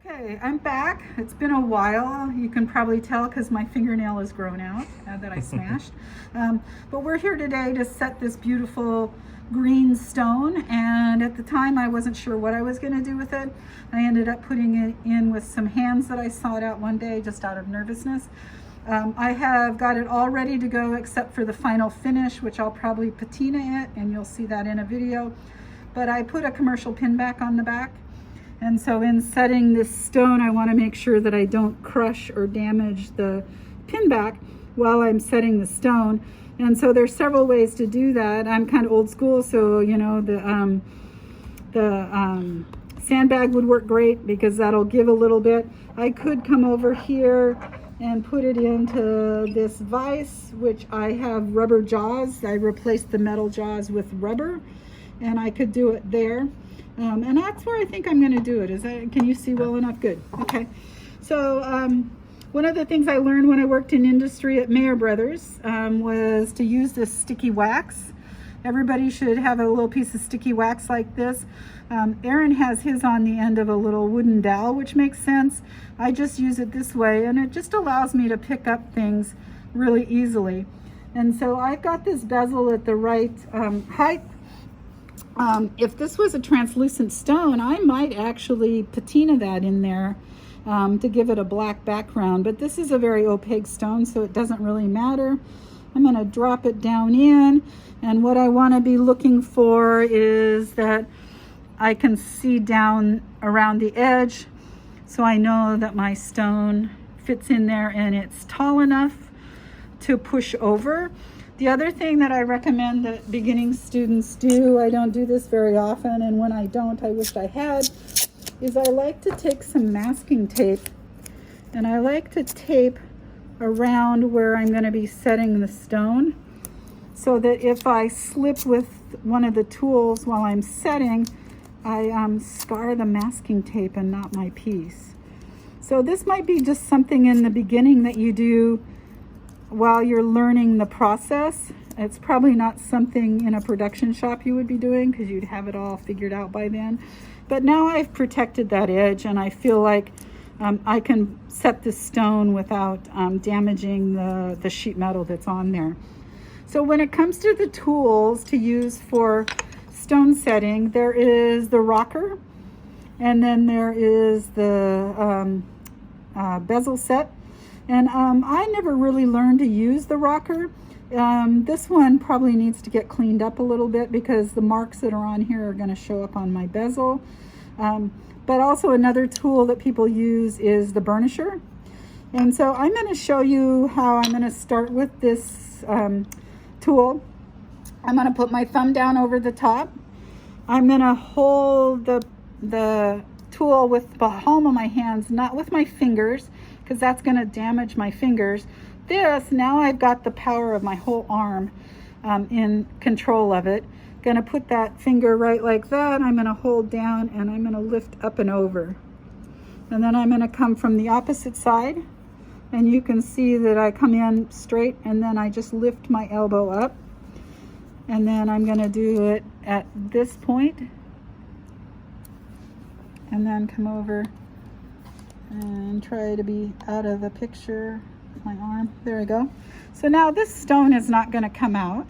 Okay, I'm back. It's been a while. You can probably tell because my fingernail is grown out that I smashed. But we're here today to set this beautiful green stone, and at the time I wasn't sure what I was going to do with it. I ended up putting it in with some hands that I sought out one day just out of nervousness. I have got it all ready to go except for the final finish, which I'll probably patina it, and you'll see that in a video. But I put a commercial pin back on the back. And so in setting this stone, I want to make sure that I don't crush or damage the pin back while I'm setting the stone. And so there's several ways to do that. I'm kind of old school, so you know the sandbag would work great because that'll give a little bit. I could come over here and put it into this vise, which I have rubber jaws. I replaced the metal jaws with rubber, and I could do it there. And that's where I think I'm going to do it. Can you see well enough? Good. Okay. So one of the things I learned when I worked in industry at Mayer Brothers was to use this sticky wax. Everybody should have a little piece of sticky wax like this. Aaron has his on the end of a little wooden dowel, which makes sense. I just use it this way, and it just allows me to pick up things really easily. And so I've got this bezel at the right height. If this was a translucent stone, I might actually patina that in there to give it a black background, but this is a very opaque stone, so it doesn't really matter. I'm going to drop it down in, and what I want to be looking for is that I can see down around the edge, so I know that my stone fits in there and it's tall enough to push over. The other thing that I recommend that beginning students do, I don't do this very often, and when I don't, I wish I had, is I like to take some masking tape, and I like to tape around where I'm going to be setting the stone, so that if I slip with one of the tools while I'm setting, I scar the masking tape and not my piece. So this might be just something in the beginning that you do while you're learning the process. It's probably not something in a production shop you would be doing because you'd have it all figured out by then. But now I've protected that edge, and I feel like I can set this stone without damaging the sheet metal that's on there. So when it comes to the tools to use for stone setting, there is the rocker, and then there is the bezel set. And I never really learned to use the rocker. This one probably needs to get cleaned up a little bit because the marks that are on here are going to show up on my bezel. But also another tool that people use is the burnisher. And so I'm going to show you how I'm going to start with this tool. I'm going to put my thumb down over the top. I'm going to hold the tool with the palm of my hands, not with my fingers, because that's going to damage my fingers. Now I've got the power of my whole arm in control of it. Going to put that finger right like that. I'm going to hold down, and I'm going to lift up and over. And then I'm going to come from the opposite side, and you can see that I come in straight, and then I just lift my elbow up. And then I'm going to do it at this point, and then come over and try to be out of the picture with my arm. There we go. So now this stone is not going to come out,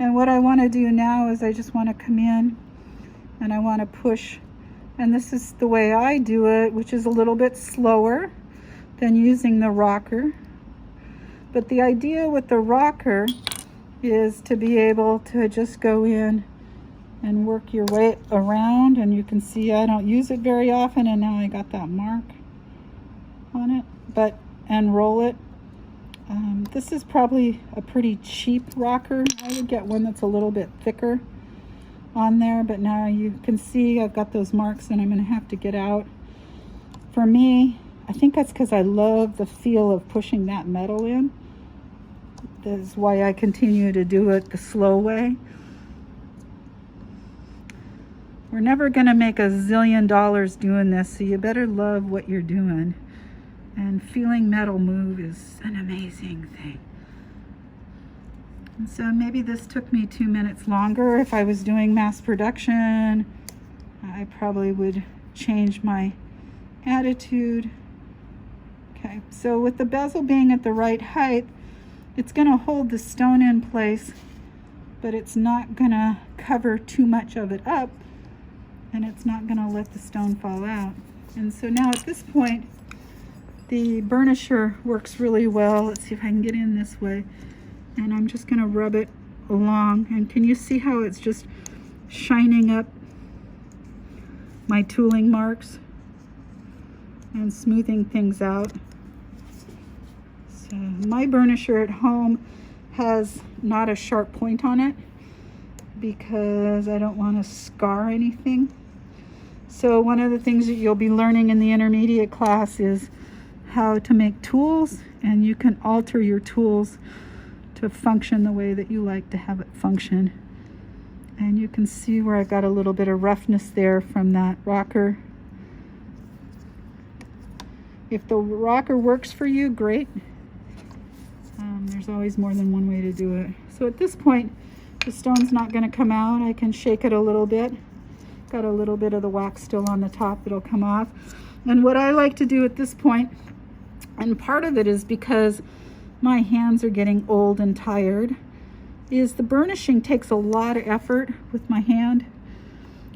and what I want to do now is I just want to come in and I want to push, and this is the way I do it, which is a little bit slower than using the rocker. But the idea with the rocker is to be able to just go in and work your way around, and you can see I don't use it very often, and now I got that mark on it, and roll it. This is probably a pretty cheap rocker. I would get one that's a little bit thicker on there, but now you can see I've got those marks, and I'm going to have to get out. For me, I think that's because I love the feel of pushing that metal in. That's why I continue to do it the slow way. We're never going to make $1 zillion doing this, so you better love what you're doing. And feeling metal move is an amazing thing. And so maybe this took me 2 minutes longer. If I was doing mass production, I probably would change my attitude. Okay, so with the bezel being at the right height, it's going to hold the stone in place, but it's not going to cover too much of it up, and it's not going to let the stone fall out. And so now at this point, the burnisher works really well. Let's see if I can get in this way. And I'm just going to rub it along. And can you see how it's just shining up my tooling marks and smoothing things out? So my burnisher at home has not a sharp point on it because I don't want to scar anything. So one of the things that you'll be learning in the intermediate class is how to make tools, and you can alter your tools to function the way that you like to have it function. And you can see where I got a little bit of roughness there from that rocker. If the rocker works for you, great. There's always more than one way to do it. So at this point, the stone's not going to come out. I can shake it a little bit. Got a little bit of the wax still on the top that'll come off. And what I like to do at this point, and part of it is because my hands are getting old and tired, is the burnishing takes a lot of effort with my hand.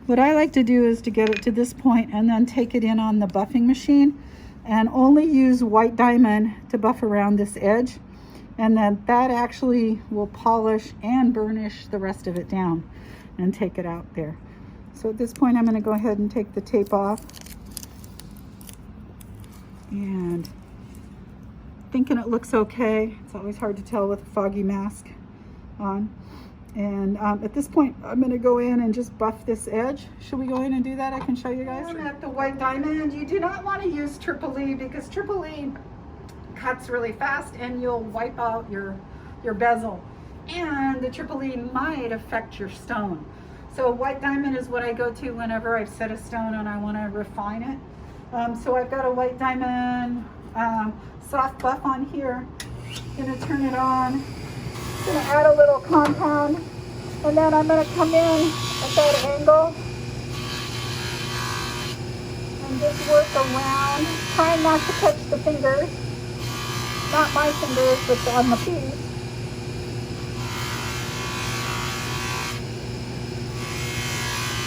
What I like to do is to get it to this point and then take it in on the buffing machine and only use white diamond to buff around this edge, and then that actually will polish and burnish the rest of it down and take it out there. So at this point, I'm going to go ahead and take the tape off. And thinking it looks okay. It's always hard to tell with a foggy mask on. And at this point, I'm going to go in and just buff this edge. Should we go in and do that? I can show you guys. I'm at the white diamond. You do not want to use triple E because triple E cuts really fast and you'll wipe out your bezel. And the triple E might affect your stone. So white diamond is what I go to whenever I've set a stone and I want to refine it. So I've got a white diamond soft buff on here. Gonna turn it on. Gonna add a little compound, and then I'm gonna come in at that angle and just work around, trying not to touch the fingers, not my fingers, but on the piece.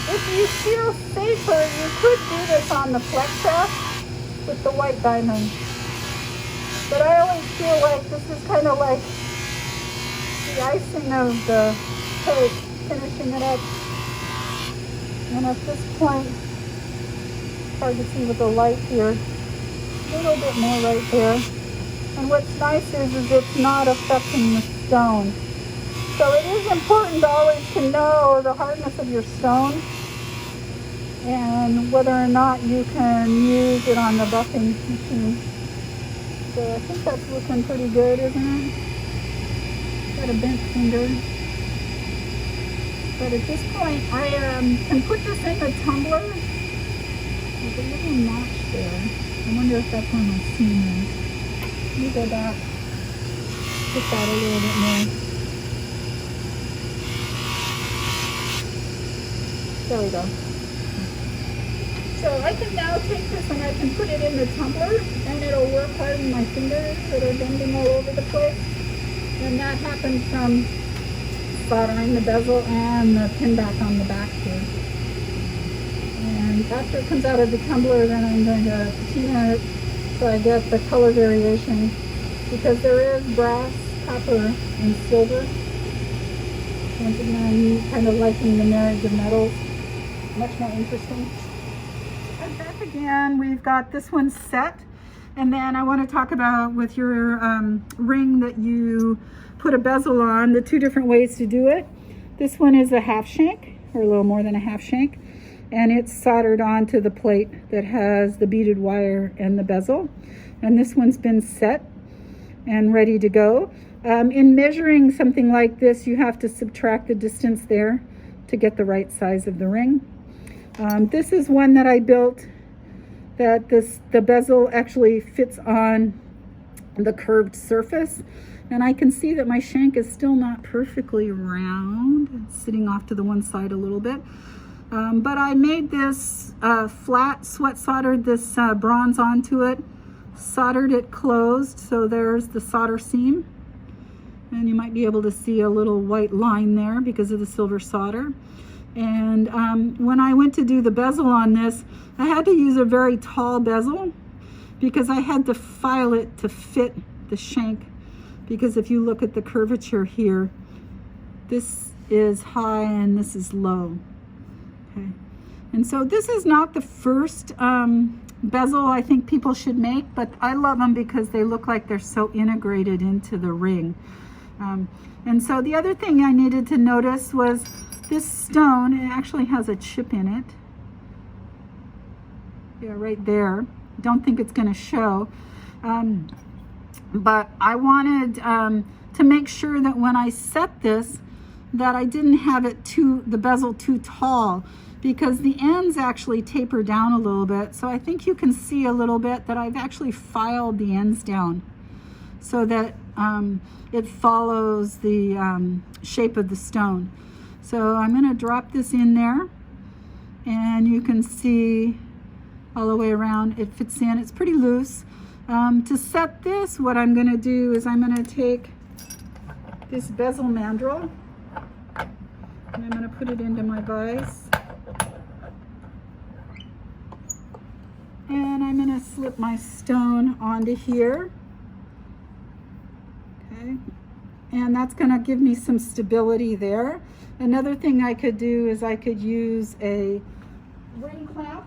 If you feel safer, you could do this on the flex shaft with the white diamond. But I always feel like this is kind of like the icing of the cake, finishing it up. And at this point, it's hard to see with the light here, a little bit more right there. And what's nice is it's not affecting the stone. So it is important always to know the hardness of your stone and whether or not you can use it on the buffing machine. So I think that's looking pretty good, isn't it? Got a bent finger. But at this point, I can put this in the tumbler. There's a little notch there. I wonder if that's on my seam is. Let me go back, put that a little bit more. There we go. So I can now take this and I can put it in the tumbler and it'll work hard in my fingers that are bending all over the place. And that happens from soldering the bezel and the pin back on the back here. And after it comes out of the tumbler, then I'm going to patina it so I get the color variation, because there is brass, copper, and silver. Once again, I'm kind of liking the marriage of metals. Much more interesting. And back again, we've got this one set. And then I want to talk about with your ring that you put a bezel on, the two different ways to do it. This one is a half shank, or a little more than a half shank, and it's soldered onto the plate that has the beaded wire and the bezel. And this one's been set and ready to go. In measuring something like this, you have to subtract the distance there to get the right size of the ring. This is one that I built that the bezel actually fits on the curved surface, and I can see that my shank is still not perfectly round. It's sitting off to the one side a little bit, But I made this flat, sweat soldered this bronze onto it, soldered it closed, so there's the solder seam. And you might be able to see a little white line there because of the silver solder. And when I went to do the bezel on this, I had to use a very tall bezel because I had to file it to fit the shank. Because if you look at the curvature here, this is high and this is low. Okay. And so this is not the first bezel I think people should make, but I love them because they look like they're so integrated into the ring. And so the other thing I needed to notice was this stone. It actually has a chip in it. Yeah, right there. Don't think it's going to show. But I wanted to make sure that when I set this, that I didn't have it the bezel too tall, because the ends actually taper down a little bit. So I think you can see a little bit that I've actually filed the ends down so that it follows the shape of the stone. So I'm going to drop this in there, and you can see all the way around it fits in. It's pretty loose. To set this, what I'm going to do is I'm going to take this bezel mandrel and I'm going to put it into my vise, and I'm going to slip my stone onto here. Okay, and that's going to give me some stability there. Another thing I could do is I could use a ring clamp.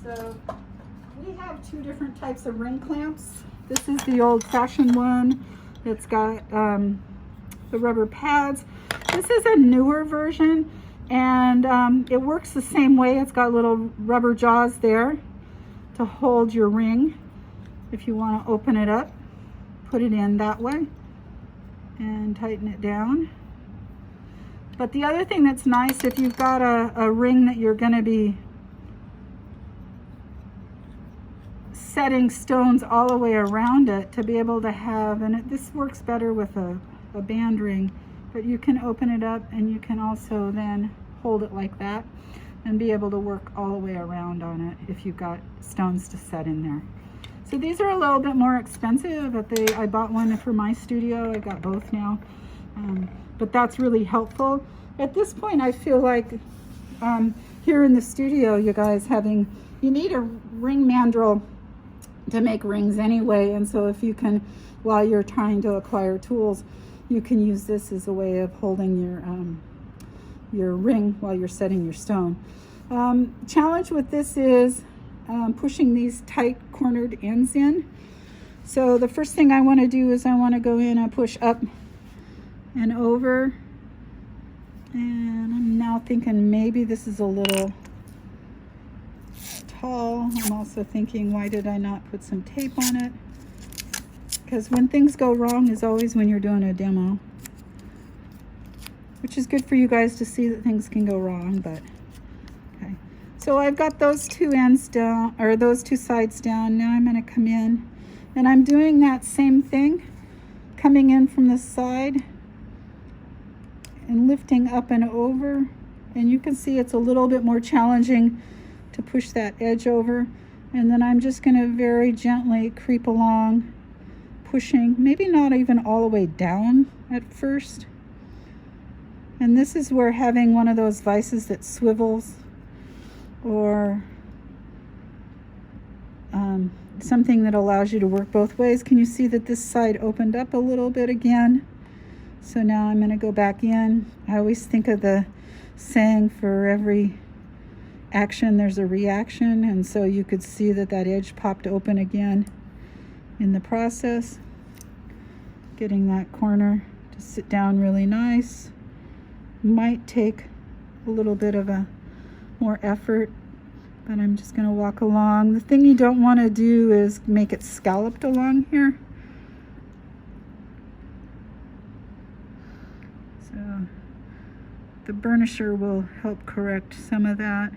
So we have two different types of ring clamps. This is the old-fashioned one. It's got the rubber pads. This is a newer version, and it works the same way. It's got little rubber jaws there to hold your ring. If you want to open it up, put it in that way and tighten it down. But the other thing that's nice, if you've got a ring that you're going to be setting stones all the way around it, to be able to have, and this works better with a band ring, but you can open it up and you can also then hold it like that and be able to work all the way around on it if you've got stones to set in there. So these are a little bit more expensive, but I bought one for my studio. I've got both now, but that's really helpful. At this point, I feel like here in the studio, you guys, you need a ring mandrel to make rings anyway, and so if you can, while you're trying to acquire tools, you can use this as a way of holding your ring while you're setting your stone. Challenge with this is pushing these tight cornered ends in. So the first thing I want to do is I want to go in and push up and over, and I'm now thinking maybe this is a little tall. I'm also thinking, why did I not put some tape on it? Because when things go wrong is always when you're doing a demo, which is good for you guys to see that things can go wrong. But okay, so I've got those two ends down, or those two sides down. Now I'm going to come in, and I'm doing that same thing, coming in from the side and lifting up and over, and you can see it's a little bit more challenging to push that edge over. And then I'm just going to very gently creep along, pushing, maybe not even all the way down at first. And this is where having one of those vices that swivels, or something that allows you to work both ways. Can you see that this side opened up a little bit again? So now I'm going to go back in. I always think of the saying, for every action there's a reaction, and so you could see that edge popped open again in the process. Getting that corner to sit down really nice might take a little bit of a more effort, but I'm just going to walk along. The thing you don't want to do is make it scalloped along here. So the burnisher will help correct some of that.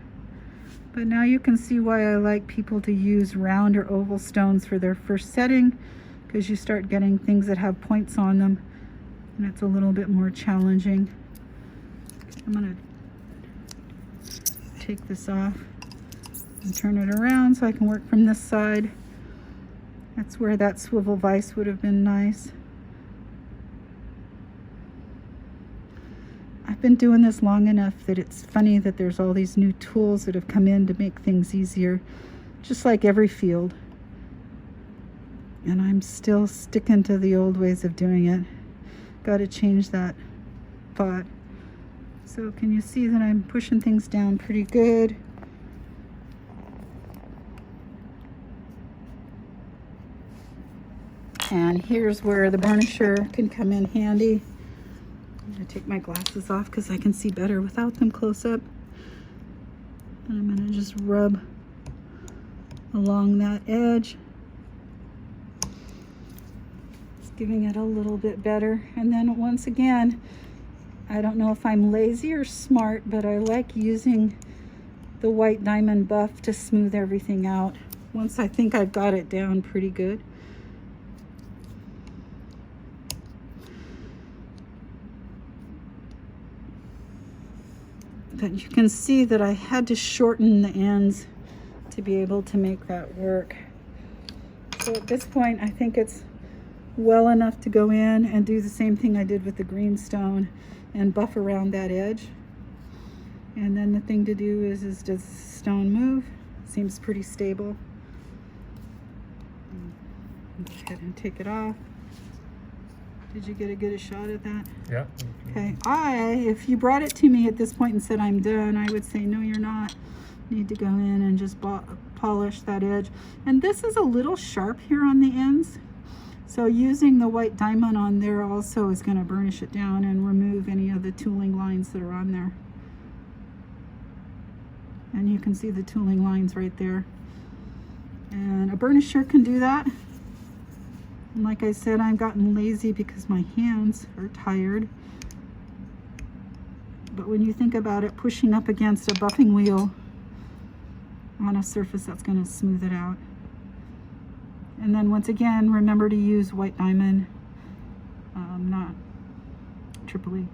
But now you can see why I like people to use round or oval stones for their first setting, because you start getting things that have points on them and it's a little bit more challenging. I'm gonna take this off and turn it around so I can work from this side. That's where that swivel vise would have been nice. I've been doing this long enough that it's funny that there's all these new tools that have come in to make things easier, just like every field. And I'm still sticking to the old ways of doing it. Got to change that thought. So can you see that I'm pushing things down pretty good? And here's where the burnisher can come in handy. I'm going to take my glasses off because I can see better without them close up. And I'm going to just rub along that edge. Just giving it a little bit better. And then once again, I don't know if I'm lazy or smart, but I like using the white diamond buff to smooth everything out once I think I've got it down pretty good. But you can see that I had to shorten the ends to be able to make that work. So at this point, I think it's well enough to go in and do the same thing I did with the greenstone and buff around that edge. And then the thing to do is does the stone move? Seems pretty stable. Go ahead and take it off. Did you get a good shot at that? Yeah. Okay. If you brought it to me at this point and said I'm done, I would say no, you're not. You need to go in and just polish that edge. And this is a little sharp here on the ends. So using the white diamond on there also is going to burnish it down and remove any of the tooling lines that are on there. And you can see the tooling lines right there. And a burnisher can do that. And like I said, I've gotten lazy because my hands are tired. But when you think about it, pushing up against a buffing wheel on a surface, that's going to smooth it out. And then once again, remember to use white diamond, not Triple E.